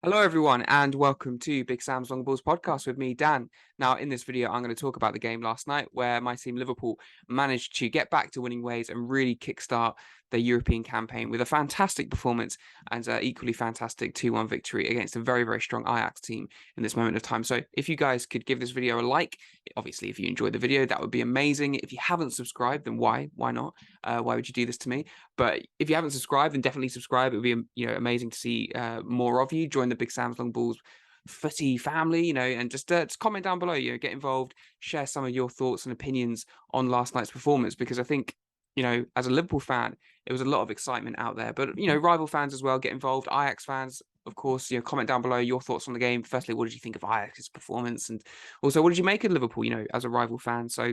Hello, everyone, and welcome to Big Sam's Long Balls podcast with me, Dan. Now, in this video, I'm going to talk about the game last night where my team, Liverpool, managed to get back to winning ways and really kickstart their European campaign with a fantastic performance and equally fantastic 2-1 victory against a very, very strong Ajax team in this moment of time. So if you guys could give this video a like, obviously, if you enjoyed the video, that would be amazing. If you haven't subscribed, then why? Why not? Why would you do this to me? But if you haven't subscribed, then definitely subscribe. It would be amazing to see more of you join the Big Sam's Long Balls footy family, and just comment down below, get involved, share some of your thoughts and opinions on last night's performance, because I think, as a Liverpool fan, it was a lot of excitement out there. But, rival fans as well get involved. Ajax fans, of course, comment down below your thoughts on the game. Firstly, what did you think of Ajax's performance? And also, what did you make of Liverpool, as a rival fan? So,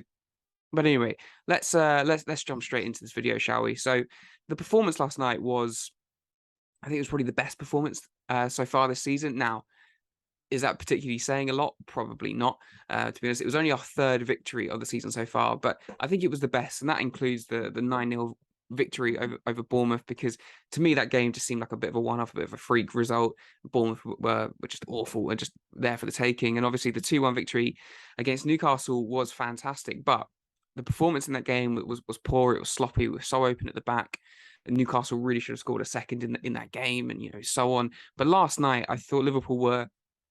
but anyway, let's jump straight into this video, shall we? So the performance last night was, I think it was probably the best performance so far this season. Now, is that particularly saying a lot? Probably not. To be honest, it was only our third victory of the season so far, but I think it was the best, and that includes the 9-0 victory over Bournemouth, because to me that game just seemed like a bit of a one-off, a bit of a freak result. Bournemouth were just awful and just there for the taking, and obviously the 2-1 victory against Newcastle was fantastic, but the performance in that game was poor. It was sloppy. We were so open at the back. Newcastle really should have scored a second in that game, and so on. But last night, I thought Liverpool were.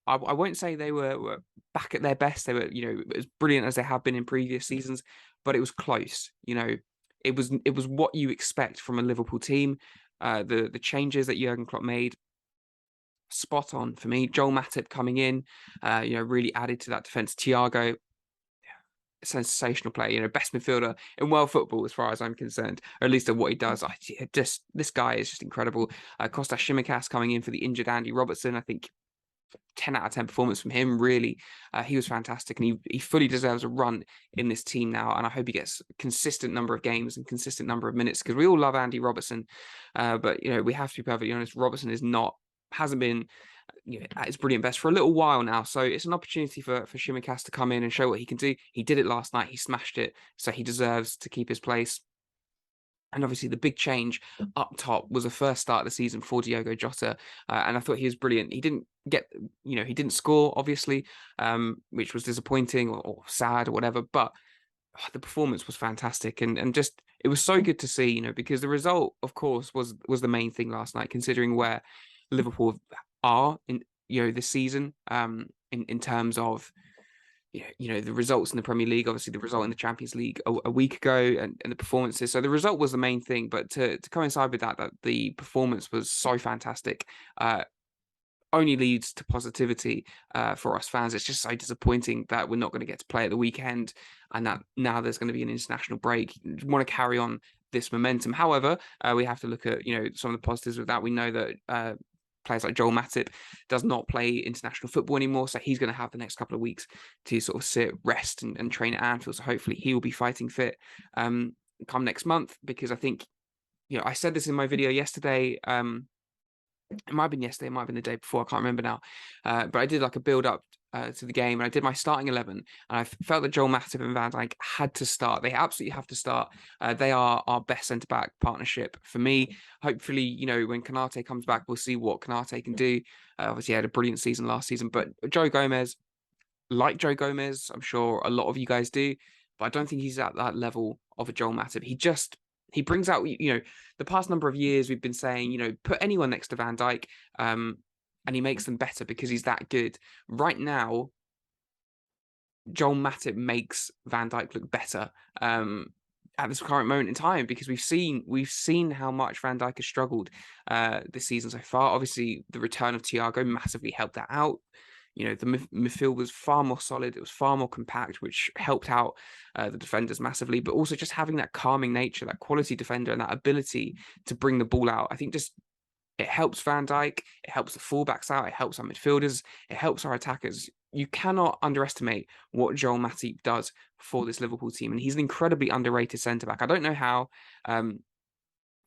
I won't say they were back at their best. They were, as brilliant as they have been in previous seasons, but it was close. It was what you expect from a Liverpool team. The changes that Jurgen Klopp made, spot on for me. Joel Matip coming in, really added to that defense. Thiago, sensational player, best midfielder in world football as far as I'm concerned, or at least at what he does. This guy is just incredible. Kostas Tsimikas coming in for the injured Andy Robertson. I think 10 out of 10 performance from him, really. He was fantastic, and he fully deserves a run in this team now, and I hope he gets a consistent number of games and consistent number of minutes, because we all love Andy Robertson, but we have to be perfectly honest, Robertson hasn't been at his brilliant best for a little while now. So it's an opportunity for Shimikas to come in and show what he can do. He did it last night. He smashed it. So he deserves to keep his place. And obviously, the big change up top was the first start of the season for Diogo Jota, and I thought he was brilliant. He didn't get, he didn't score, obviously, which was disappointing or sad or whatever. But the performance was fantastic, and just it was so good to see, because the result, of course, was the main thing last night, considering where Liverpool are in this season, in terms of the results in the Premier League, obviously the result in the Champions League a week ago, and the performances. So the result was the main thing, but to coincide with that the performance was so fantastic, only leads to positivity for us fans. It's just so disappointing that we're not going to get to play at the weekend, and that now there's going to be an international break. We want to carry on this momentum. However, we have to look at some of the positives with that. We know that players like Joel Matip does not play international football anymore, so he's going to have the next couple of weeks to sort of sit, rest, and train at Anfield. So hopefully he will be fighting fit come next month, because I think, I said this in my video yesterday. It might have been yesterday, it might have been the day before, I can't remember now. But I did like a build up to the game, and I did my starting 11, and I felt that Joel Matip and Van Dijk had to start. They absolutely have to start. They are our best centre back partnership for me. Hopefully, when Kanate comes back, we'll see what Kanate can do. Obviously, he had a brilliant season last season, but Joe Gomez, I'm sure a lot of you guys do, but I don't think he's at that level of a Joel Matip. He brings out, the past number of years we've been saying, put anyone next to Van Dijk, and he makes them better because he's that good. Right now, Joel Matip makes Van Dijk look better at this current moment in time, because we've seen how much Van Dijk has struggled this season so far. Obviously, the return of Thiago massively helped that out. The midfield was far more solid. It was far more compact, which helped out the defenders massively. But also just having that calming nature, that quality defender, and that ability to bring the ball out, I think just it helps Van Dijk. It helps the fullbacks out. It helps our midfielders. It helps our attackers. You cannot underestimate what Joel Matip does for this Liverpool team, and he's an incredibly underrated centre back. I don't know how.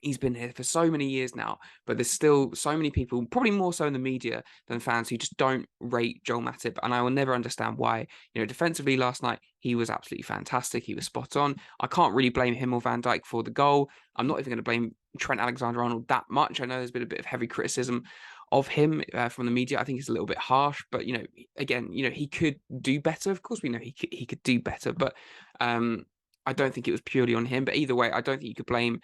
He's been here for so many years now, but there's still so many people, probably more so in the media than fans, who just don't rate Joel Matip, and I will never understand why. Defensively last night, he was absolutely fantastic. He was spot on. I can't really blame him or Van Dijk for the goal. I'm not even going to blame Trent Alexander-Arnold that much. I know there's been a bit of heavy criticism of him from the media. I think it's a little bit harsh, but again, he could do better. Of course, we know he could do better, but I don't think it was purely on him. But either way, I don't think you could blame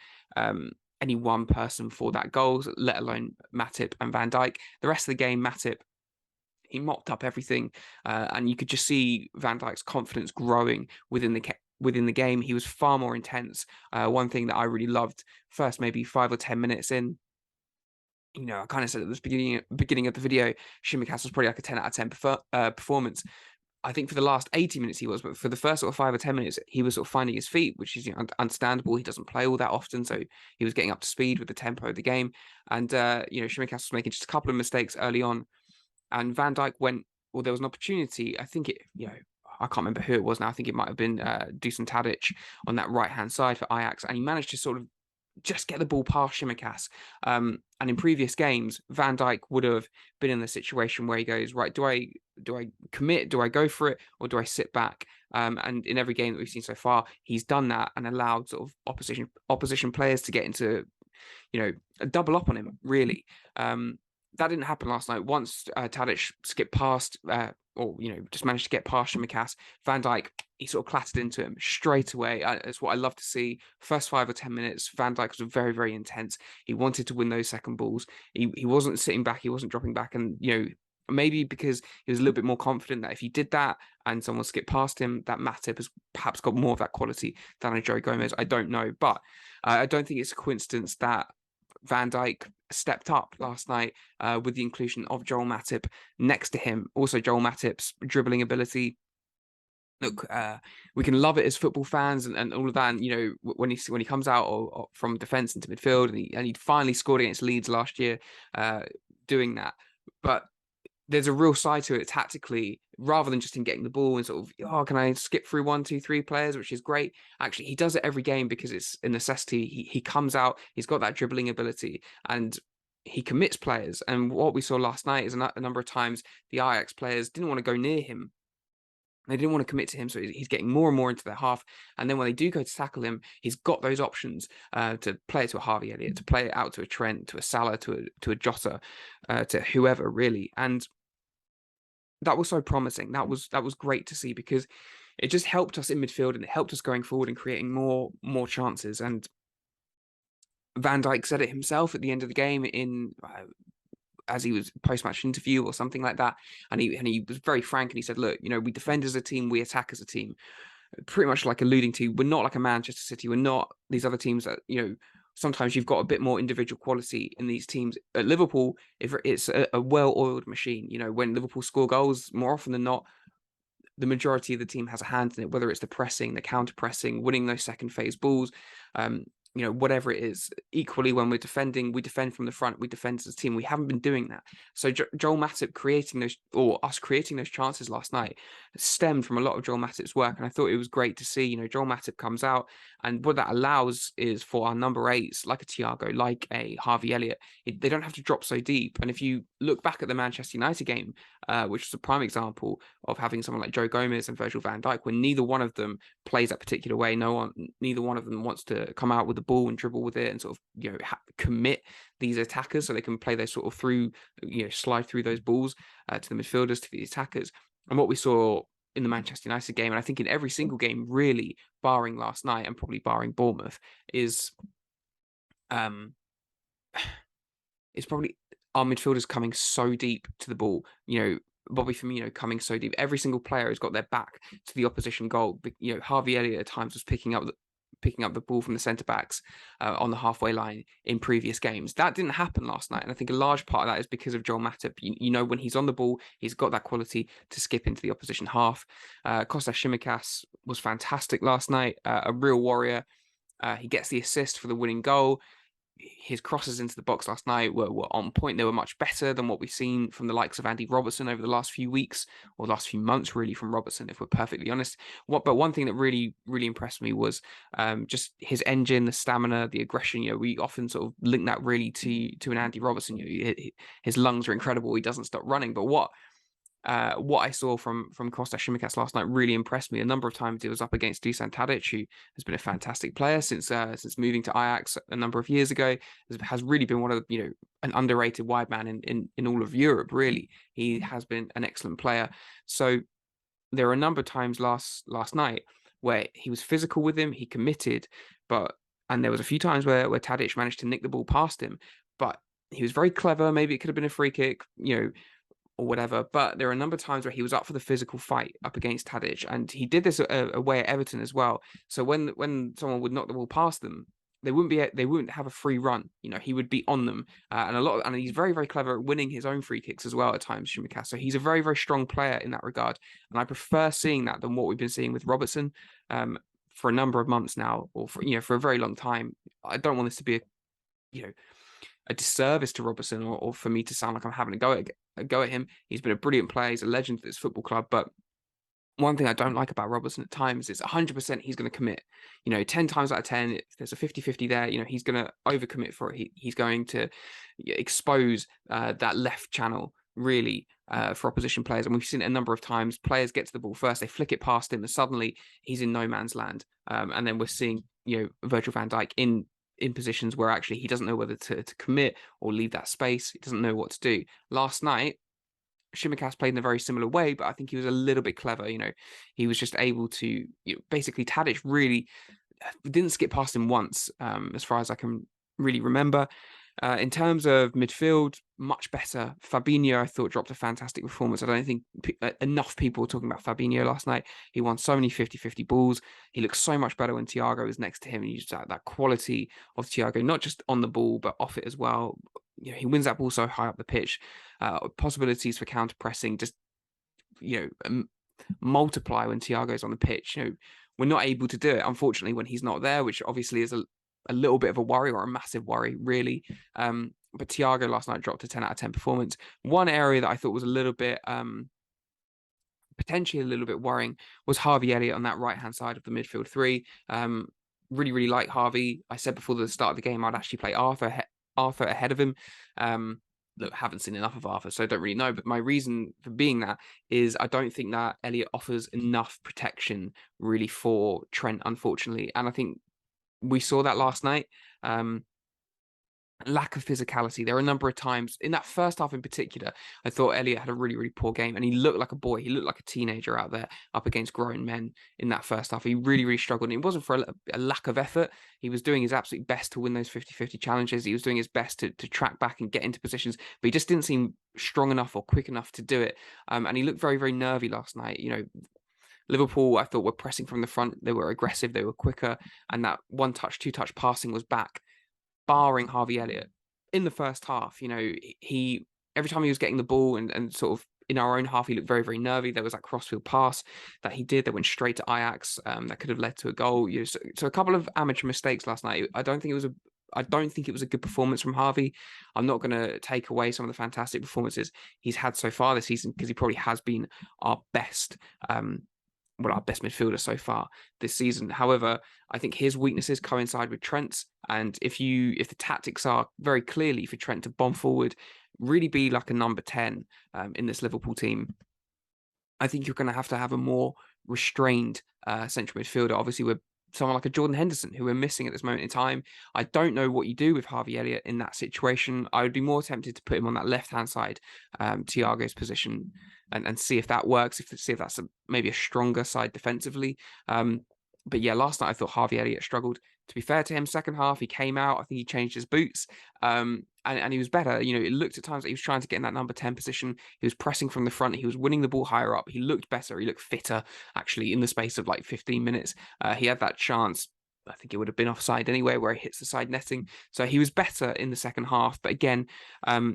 any one person for that goal, let alone Matip and Van Dijk. The rest of the game, Matip, he mopped up everything, and you could just see Van Dijk's confidence growing within the game. He was far more intense. One thing that I really loved, first maybe 5 or 10 minutes in, I kind of said at the beginning of the video, Tsimikas was probably like a 10 out of 10 performance. I think for the last 80 minutes he was, but for the first sort of 5 or 10 minutes, he was sort of finding his feet, which is understandable. He doesn't play all that often, so he was getting up to speed with the tempo of the game. And Tsimikas was making just a couple of mistakes early on, and Van Dijk went. Well, there was an opportunity. I think I can't remember who it was now. I think it might have been Dusan Tadic on that right hand side for Ajax, and he managed to sort of just get the ball past Tsimikas. And in previous games, Van Dijk would have been in the situation where he goes, right, do I commit? Do I go for it? Or do I sit back? And in every game that we've seen so far, he's done that and allowed sort of opposition players to get into, double up on him, really. That didn't happen last night. Once Tadic skipped past, or just managed to get past Tsimikas, Van Dijk, he sort of clattered into him straight away. It's what I love to see. First 5 or 10 minutes, Van Dijk was very, very intense. He wanted to win those second balls. He wasn't sitting back. He wasn't dropping back. And maybe because he was a little bit more confident that if he did that and someone skipped past him, that Matip has perhaps got more of that quality than a Joe Gomez. I don't know, but I don't think it's a coincidence that Van Dijk stepped up last night with the inclusion of Joel Matip next to him. Also, Joel Matip's dribbling ability. Look, we can love it as football fans and all of that. And when he comes out or from defence into midfield, and he finally scored against Leeds last year, doing that. But there's a real side to it tactically, rather than just him getting the ball and sort of, can I skip through 1, 2, 3 players, which is great. Actually, he does it every game because it's a necessity. He comes out, he's got that dribbling ability, and he commits players. And what we saw last night is a number of times the Ajax players didn't want to go near him. They didn't want to commit to him, so he's getting more and more into their half. And then when they do go to tackle him, he's got those options to play it to a Harvey Elliott, to play it out to a Trent, to a Salah, to a Jota, to whoever, really. And that was so promising. That was great to see, because it just helped us in midfield and it helped us going forward and creating more chances. And Van Dijk said it himself at the end of the game in as he was post-match interview or something like that, and he was very frank, and he said, look, we defend as a team, we attack as a team, pretty much like alluding to, we're not like a Manchester City, we're not these other teams that sometimes you've got a bit more individual quality in these teams. At Liverpool, if it's a well-oiled machine, when Liverpool score goals, more often than not, the majority of the team has a hand in it, whether it's the pressing, the counter-pressing, winning those second phase balls, whatever it is. Equally, when we're defending, we defend from the front, we defend as a team. We haven't been doing that. So Joel Matip creating those chances last night stemmed from a lot of Joel Matip's work. And I thought it was great to see, Joel Matip comes out, and what that allows is for our number 8s, like a Thiago, like a Harvey Elliott, they don't have to drop so deep. And if you look back at the Manchester United game, which is a prime example of having someone like Joe Gomez and Virgil van Dijk, when neither one of them plays that particular way, neither one of them wants to come out with the ball and dribble with it and sort of commit these attackers so they can play those sort of through, slide through those balls to the midfielders, to the attackers. And what we saw in the Manchester United game, and I think in every single game really, barring last night and probably barring Bournemouth, is it's probably our midfielders coming so deep to the ball. Bobby Firmino coming so deep. Every single player has got their back to the opposition goal. Harvey Elliott at times was picking up the ball from the centre backs on the halfway line in previous games. That didn't happen last night, and I think a large part of that is because of Joel Matip. When he's on the ball, he's got that quality to skip into the opposition half. Kostas Tsimikas was fantastic last night, a real warrior. He gets the assist for the winning goal. His crosses into the box last night were on point. They were much better than what we've seen from the likes of Andy Robertson over the last few weeks, or last few months, really, from Robertson, if we're perfectly honest. But one thing that really, really impressed me was just his engine, the stamina, the aggression. We often sort of link that really to an Andy Robertson. His lungs are incredible. He doesn't stop running. But what what I saw from Kostas Tsimikas last night really impressed me. A number of times he was up against Dusan Tadic, who has been a fantastic player since moving to Ajax a number of years ago. Has really been one of the, an underrated wide man in all of Europe. Really, he has been an excellent player. So there were a number of times last night where he was physical with him, he committed, and there was a few times where Tadic managed to nick the ball past him, but he was very clever. Maybe it could have been a free kick, or whatever. But there are a number of times where he was up for the physical fight up against Tadic, and he did this away at Everton as well. So when someone would knock the ball past them, they wouldn't have a free run. He would be on them, and he's very, very clever at winning his own free kicks as well at times, Tsimikas. So he's a very, very strong player in that regard, and I prefer seeing that than what we've been seeing with Robertson for a number of months now, or for a very long time. I don't want this to be a disservice to Robertson, or for me to sound like I'm having a go at him. He's been a brilliant player. He's a legend at this football club, but one thing I don't like about Robertson at times is 100% he's going to commit. 10 times out of 10, if there's a 50-50 there, he's going to overcommit for it. He's going to expose that left channel, really, for opposition players. And we've seen it a number of times. Players get to the ball first, they flick it past him, and suddenly he's in no man's land. And then we're seeing, Virgil van Dijk in positions where actually he doesn't know whether to commit or leave that space. He doesn't know what to do. Last night, Tsimikas played in a very similar way, but I think he was a little bit clever. He was just able to basically Tadic really didn't skip past him once, as far as I can really remember. In terms of midfield, much better. Fabinho, I thought, dropped a fantastic performance. I don't think enough people were talking about Fabinho last night. He won so many 50-50 balls. He looks so much better when Thiago is next to him. And you just that quality of Thiago, not just on the ball, but off it as well. He wins that ball so high up the pitch. Possibilities for counter pressing just, multiply when Thiago's on the pitch. We're not able to do it, unfortunately, when he's not there, which obviously is a little bit of a worry, or a massive worry, really. But Thiago last night dropped a 10 out of 10 performance. One area that I thought was a little bit, potentially a little bit worrying, was Harvey Elliott on that right-hand side of the midfield three. Really, really like Harvey. I said before the start of the game, I'd actually play Arthur ahead of him. Look, haven't seen enough of Arthur, so I don't really know. But my reason for being that is I don't think that Elliott offers enough protection, really, for Trent, unfortunately. And I think we saw that last night. Lack of physicality. There were a number of times in that first half in particular, I thought Elliott had a really, really poor game, and he looked like a boy. He looked like a teenager out there up against grown men in that first half. He really, really struggled. And it wasn't for a lack of effort. He was doing his absolute best to win those 50-50 challenges. He was doing his best to track back and get into positions, but he just didn't seem strong enough or quick enough to do it. And he looked very, very nervy last night. Liverpool, I thought, were pressing from the front. They were aggressive. They were quicker. And that one-touch, two-touch passing was back, barring Harvey Elliott. In the first half, he every time he was getting the ball and sort of in our own half, he looked very, very nervy. There was that crossfield pass that he did that went straight to Ajax, that could have led to a goal. So a couple of amateur mistakes last night. I don't think it was a good performance from Harvey. I'm not going to take away some of the fantastic performances he's had so far this season, because he probably has been our best midfielder so far this season. However, I think his weaknesses coincide with Trent's, and if the tactics are very clearly for Trent to bomb forward, really be like a number 10 in this Liverpool team, I think you're going to have a more restrained central midfielder. Obviously, we're someone like a Jordan Henderson, who we're missing at this moment in time. I don't know what you do with Harvey Elliott in that situation. I would be more tempted to put him on that left-hand side, Thiago's position, and see if that works, see if that's maybe a stronger side defensively. But yeah, last night I thought Harvey Elliott struggled. To be fair to him, second half he came out. I think he changed his boots, and he was better. It looked at times that he was trying to get in that number 10 position. He was pressing from the front. He was winning the ball higher up. He looked better. He looked fitter, actually, in the space of like 15 minutes. He had that chance. I think it would have been offside anyway, where he hits the side netting. So he was better in the second half. But again, that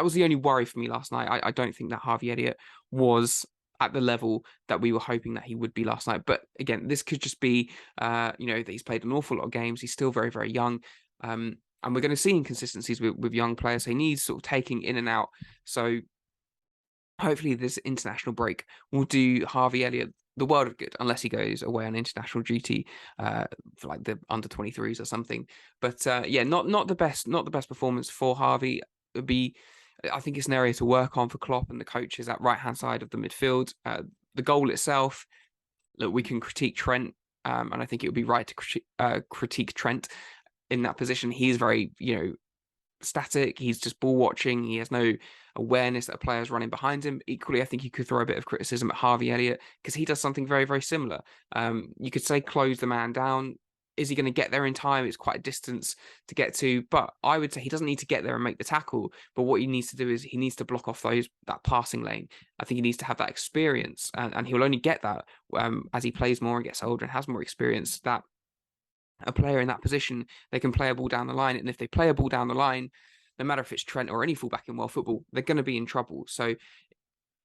was the only worry for me last night. I don't think that Harvey Elliott was at the level that we were hoping that he would be last night. But again, this could just be, that he's played an awful lot of games. He's still very, very young. And we're going to see inconsistencies with young players. He needs sort of taking in and out. So hopefully this international break will do Harvey Elliott the world of good, unless he goes away on international duty for like the under 23s or something. But not the best performance for Harvey. It would be I think it's an area to work on for Klopp and the coaches at right-hand side of the midfield. The goal itself, look, we can critique Trent, and I think it would be right to critique Trent in that position. He's very, static. He's just ball watching. He has no awareness that a player is running behind him. Equally, I think you could throw a bit of criticism at Harvey Elliott because he does something very, very similar. You could say close the man down. Is he going to get there in time? It's quite a distance to get to, but I would say he doesn't need to get there and make the tackle. But what he needs to do is he needs to block off that passing lane. I think he needs to have that experience, and he'll only get that as he plays more and gets older and has more experience. That a player in that position, they can play a ball down the line. And if they play a ball down the line, no matter if it's Trent or any fullback in world football, they're going to be in trouble. So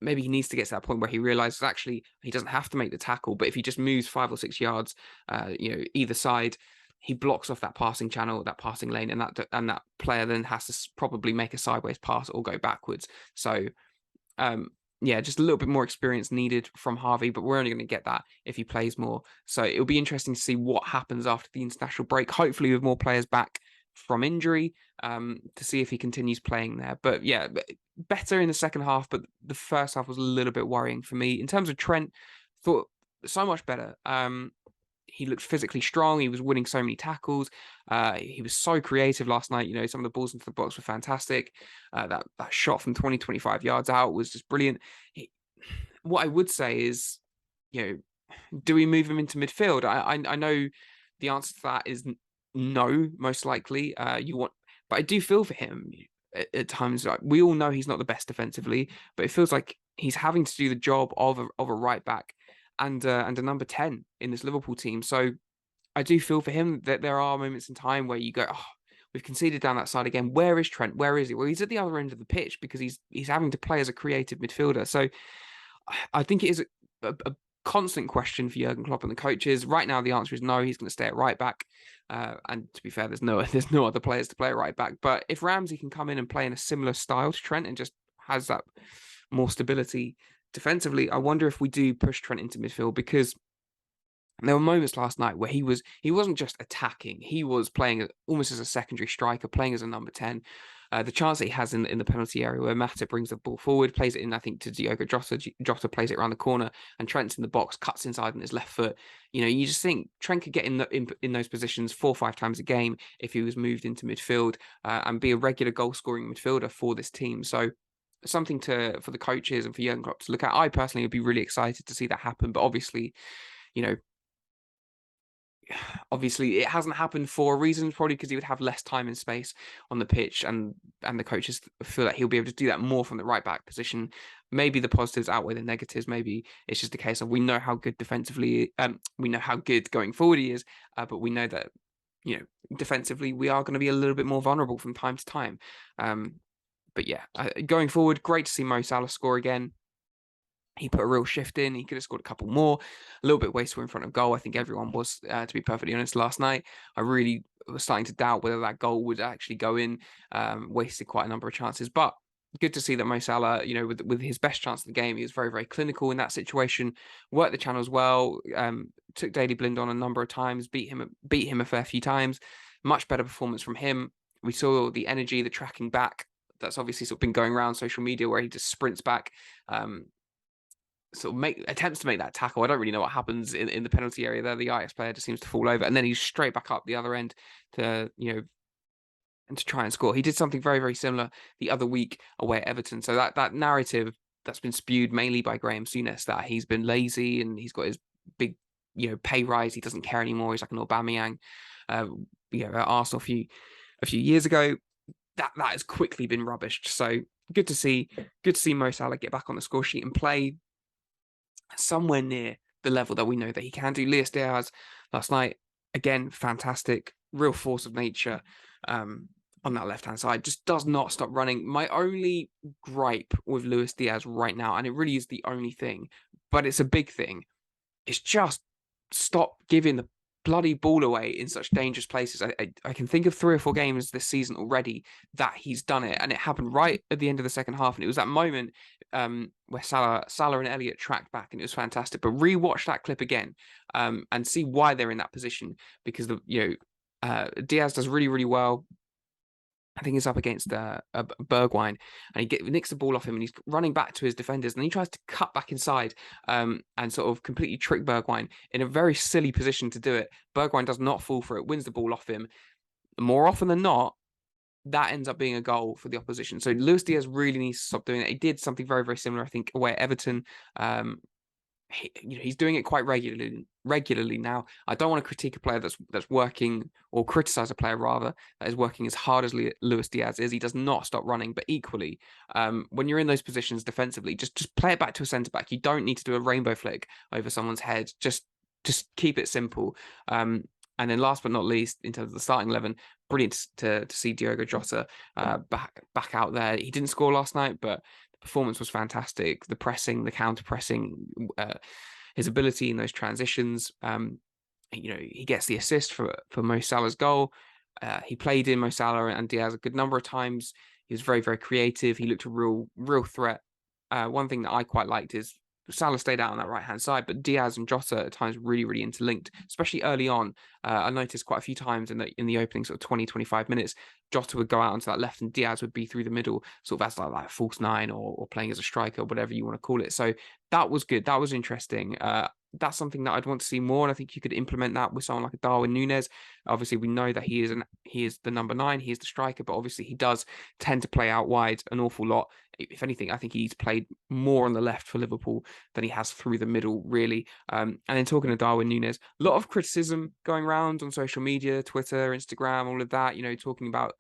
maybe he needs to get to that point where he realizes actually he doesn't have to make the tackle, but if he just moves 5 or 6 yards, either side, he blocks off that passing channel, that passing lane, and that player then has to probably make a sideways pass or go backwards. So yeah, just a little bit more experience needed from Harvey, but we're only going to get that if he plays more. So it'll be interesting to see what happens after the international break, hopefully with more players back from injury, to see if he continues playing there. But yeah, better in the second half, but the first half was a little bit worrying for me. In terms of Trent, thought so much better. He looked physically strong. He was winning so many tackles. He was so creative last night. Some of the balls into the box were fantastic. That shot from 20, 25 yards out was just brilliant. What I would say is, do we move him into midfield? I know the answer to that is no, most likely. But I do feel for him at times. Like, we all know he's not the best defensively, but it feels like he's having to do the job of a right back and a number 10 in this Liverpool team. So I do feel for him that there are moments in time where you go, oh, we've conceded down that side again. Where is Trent? Where is he? Well, he's at the other end of the pitch because he's having to play as a creative midfielder. So I think it is a constant question for Jurgen Klopp and the coaches. Right now, the answer is no. He's going to stay at right back. And to be fair, there's no other players to play at right back. But if Ramsey can come in and play in a similar style to Trent and just has that more stability defensively, I wonder if we do push Trent into midfield, because there were moments last night where he wasn't just attacking; he was playing almost as a secondary striker, playing as a number 10. The chance that he has in the penalty area where Mata brings the ball forward, plays it in, I think, to Diogo Jota. Jota plays it around the corner, and Trent's in the box, cuts inside on his left foot. You just think Trent could get in those positions 4 or 5 times a game if he was moved into midfield, and be a regular goal scoring midfielder for this team. So something for the coaches and for Jurgen Klopp to look at. I personally would be really excited to see that happen, but obviously it hasn't happened for a reason, probably because he would have less time and space on the pitch, and the coaches feel that he'll be able to do that more from the right back position. Maybe the positives outweigh the negatives. Maybe it's just a case of we know how good defensively, we know how good going forward he is, but we know that defensively we are going to be a little bit more vulnerable from time to time. But yeah, going forward, great to see Mo Salah score again. He put a real shift in. He could have scored a couple more. A little bit wasteful in front of goal. I think everyone was, to be perfectly honest, last night. I really was starting to doubt whether that goal would actually go in. Wasted quite a number of chances. But good to see that Mo Salah, with his best chance of the game, he was very, very clinical in that situation. Worked the channels well. Took Daley Blind on a number of times. Beat him a fair few times. Much better performance from him. We saw the energy, the tracking back. That's obviously sort of been going around social media, where he just sprints back. Sort of attempts to make that tackle. I don't really know what happens in the penalty area there. The Ajax player just seems to fall over, and then he's straight back up the other end to and to try and score. He did something very, very similar the other week away at Everton. So that narrative that's been spewed mainly by Graham Souness, that he's been lazy and he's got his big pay rise, he doesn't care anymore, he's like an Aubameyang at Arsenal a few years ago, that has quickly been rubbished. So good to see Mo Salah get back on the score sheet and play somewhere near the level that we know that he can do. Luis Diaz last night, again, fantastic, real force of nature on that left-hand side, just does not stop running. My only gripe with Luis Diaz right now, and it really is the only thing, but it's a big thing, is just stop giving the bloody ball away in such dangerous places. I can think of 3 or 4 games this season already that he's done it, and it happened right at the end of the second half, and it was that moment where Salah and Elliott tracked back, and it was fantastic. But rewatch that clip again and see why they're in that position, because Diaz does really, really well I think it's up against Bergwijn, and nicks the ball off him, and he's running back to his defenders, and he tries to cut back inside, and sort of completely trick Bergwijn in a very silly position to do it. Bergwijn does not fall for it, wins the ball off him. More often than not, that ends up being a goal for the opposition. So Luis Diaz really needs to stop doing it. He did something very, very similar, I think, away at Everton. He's doing it quite regularly now. I don't want to critique a player that's working, or criticize a player rather, that is working as hard as Luis Diaz is. He does not stop running, but equally, when you're in those positions defensively, just play it back to a centre back. You don't need to do a rainbow flick over someone's head. Just keep it simple. And then last but not least, in terms of the starting 11, brilliant to see Diogo Jota back out there. He didn't score last night, but the performance was fantastic. The pressing, the counter pressing, his ability in those transitions. He gets the assist for Mo Salah's goal. He played in Mo Salah and Diaz a good number of times. He was very, very creative. He looked a real threat. One thing that I quite liked is Salah stayed out on that right-hand side, but Diaz and Jota at times really, really interlinked, especially early on. I noticed quite a few times in the opening sort of 20, 25 minutes, Jota would go out onto that left and Diaz would be through the middle, sort of as like false nine or playing as a striker, whatever you want to call it. So that was good. That was interesting. That's something that I'd want to see more, and I think you could implement that with someone like a Darwin Núñez. Obviously, we know that he is the number 9, he is the striker, but obviously he does tend to play out wide an awful lot. If anything, I think he's played more on the left for Liverpool than he has through the middle, really. And then talking to Darwin Núñez, a lot of criticism going around on social media, Twitter, Instagram, all of that, talking about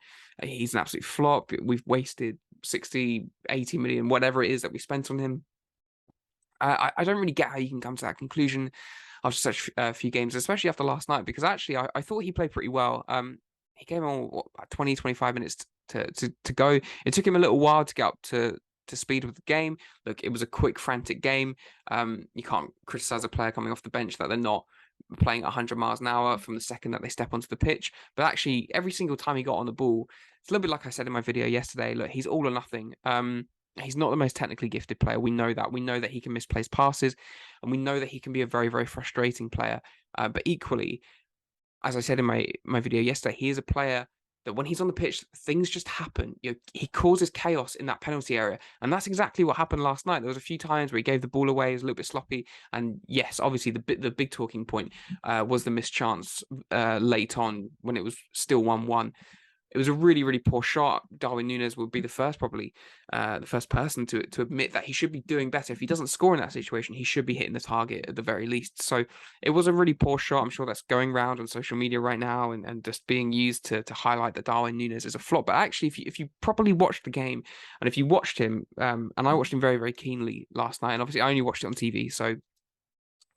he's an absolute flop. We've wasted 60, 80 million, whatever it is that we spent on him. I don't really get how you can come to that conclusion after such a few games, especially after last night, because actually I thought he played pretty well. He came on 20, 25 minutes to go. It took him a little while to get up to speed with the game. Look, it was a quick, frantic game. You can't criticize a player coming off the bench that they're not playing at 100 miles an hour from the second that they step onto the pitch. But actually, every single time he got on the ball, it's a little bit like I said in my video yesterday. Look, he's all or nothing. He's not the most technically gifted player. We know that. We know that he can misplace passes, and we know that he can be a very, very frustrating player. But equally, as I said in my video yesterday, he is a player that when he's on the pitch, things just happen. He causes chaos in that penalty area, and that's exactly what happened last night. There was a few times where he gave the ball away, he was a little bit sloppy, and yes, obviously the big talking point was the missed chance late on when it was still 1-1. It was a really, really poor shot. Darwin Núñez would be the first person to admit that he should be doing better. If he doesn't score in that situation, he should be hitting the target at the very least. So it was a really poor shot. I'm sure that's going around on social media right now and just being used to highlight that Darwin Núñez is a flop. But actually, if you properly watched the game, and if you watched him, and I watched him very, very keenly last night, and obviously I only watched it on TV, so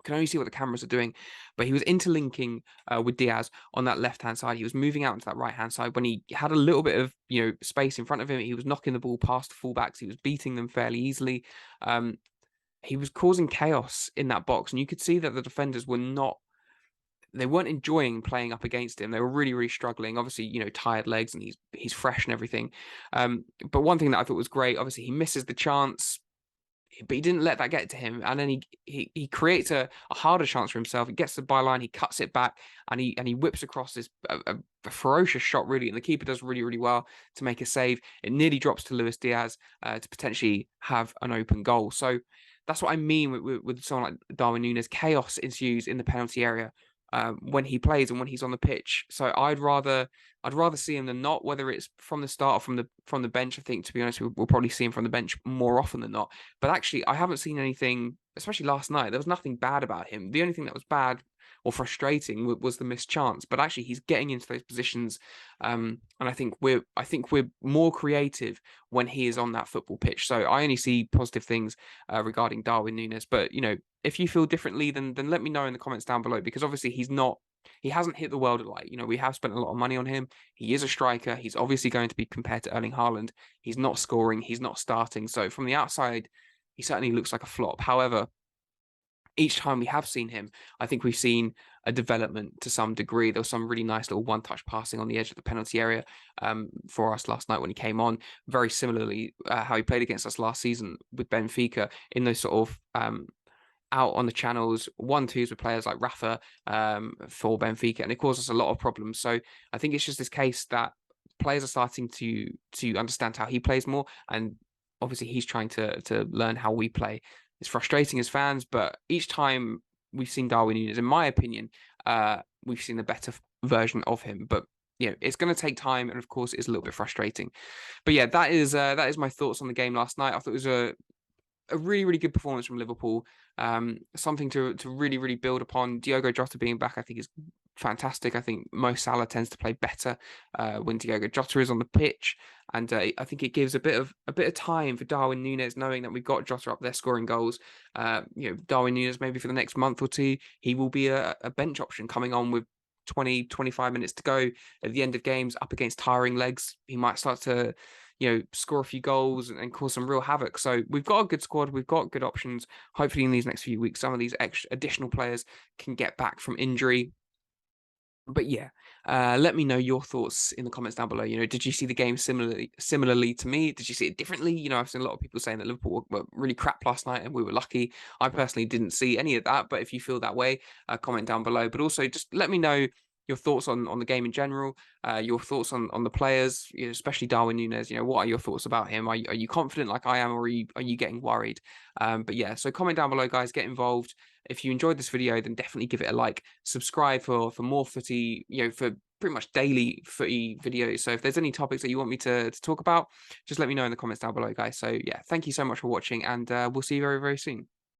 can only see what the cameras are doing, but he was interlinking with Diaz on that left-hand side. He was moving out into that right-hand side. When he had a little bit of space in front of him, he was knocking the ball past the fullbacks. He was beating them fairly easily. He was causing chaos in that box, and you could see that the defenders they weren't enjoying playing up against him. They were really, really struggling. Obviously, tired legs, and he's fresh and everything. But one thing that I thought was great, obviously, he misses the chance, but he didn't let that get to him, and then he creates a harder chance for himself. He gets the byline, he cuts it back, and he whips across this a ferocious shot, really, and the keeper does really, really well to make a save. It nearly drops to Luis Diaz to potentially have an open goal. So that's what I mean with someone like Darwin Núñez. Chaos ensues in the penalty area when he plays and when he's on the pitch. So I'd rather see him than not, whether it's from the start or from the bench. I think, to be honest, we'll probably see him from the bench more often than not. But actually, I haven't seen anything, especially last night. There was nothing bad about him. The only thing that was bad or frustrating was the missed chance. But actually, he's getting into those positions, and I think we're more creative when he is on that football pitch. So I only see positive things regarding Darwin Núñez. But if you feel differently, then let me know in the comments down below, because obviously he hasn't hit the world of light. We have spent a lot of money on him. He is a striker. He's obviously going to be compared to Erling Haaland. He's not scoring. He's not starting. So from the outside, he certainly looks like a flop. However, each time we have seen him, I think we've seen a development to some degree. There was some really nice little one-touch passing on the edge of the penalty area for us last night when he came on. Very similarly, how he played against us last season with Benfica in those sort of out on the channels, 1-2s with players like Rafa for Benfica, and it caused us a lot of problems. So I think it's just this case that players are starting to understand how he plays more, and obviously he's trying to learn how we play. It's frustrating as fans, but each time we've seen Darwin Núñez, in my opinion, we've seen a better version of him. But it's going to take time, and of course, it's a little bit frustrating. But yeah, that is my thoughts on the game last night. I thought it was a really, really good performance from Liverpool. Something to really, really build upon. Diogo Jota being back, I think, is fantastic. I think Mo Salah tends to play better when Diogo Jota is on the pitch, and I think it gives a bit of time for Darwin Núñez, knowing that we've got Jota up there scoring goals. Darwin Núñez, maybe for the next month or two, he will be a bench option coming on with 20-25 minutes to go at the end of games up against tiring legs. He might start to score a few goals and cause some real havoc. So we've got a good squad. We've got good options. Hopefully in these next few weeks, some of these additional players can get back from injury. But yeah, let me know your thoughts in the comments down below. Did you see the game similarly to me? Did you see it differently? I've seen a lot of people saying that Liverpool were really crap last night and we were lucky. I personally didn't see any of that, but if you feel that way, comment down below. But also just let me know your thoughts on the game in general, your thoughts on the players, especially Darwin Núñez. What are your thoughts about him? Are you confident like I am, or are you getting worried? But yeah, so comment down below, guys. Get involved. If you enjoyed this video, then definitely give it a like. Subscribe for more footy, for pretty much daily footy videos. So if there's any topics that you want me to talk about, just let me know in the comments down below, guys. So yeah, thank you so much for watching, and we'll see you very, very soon.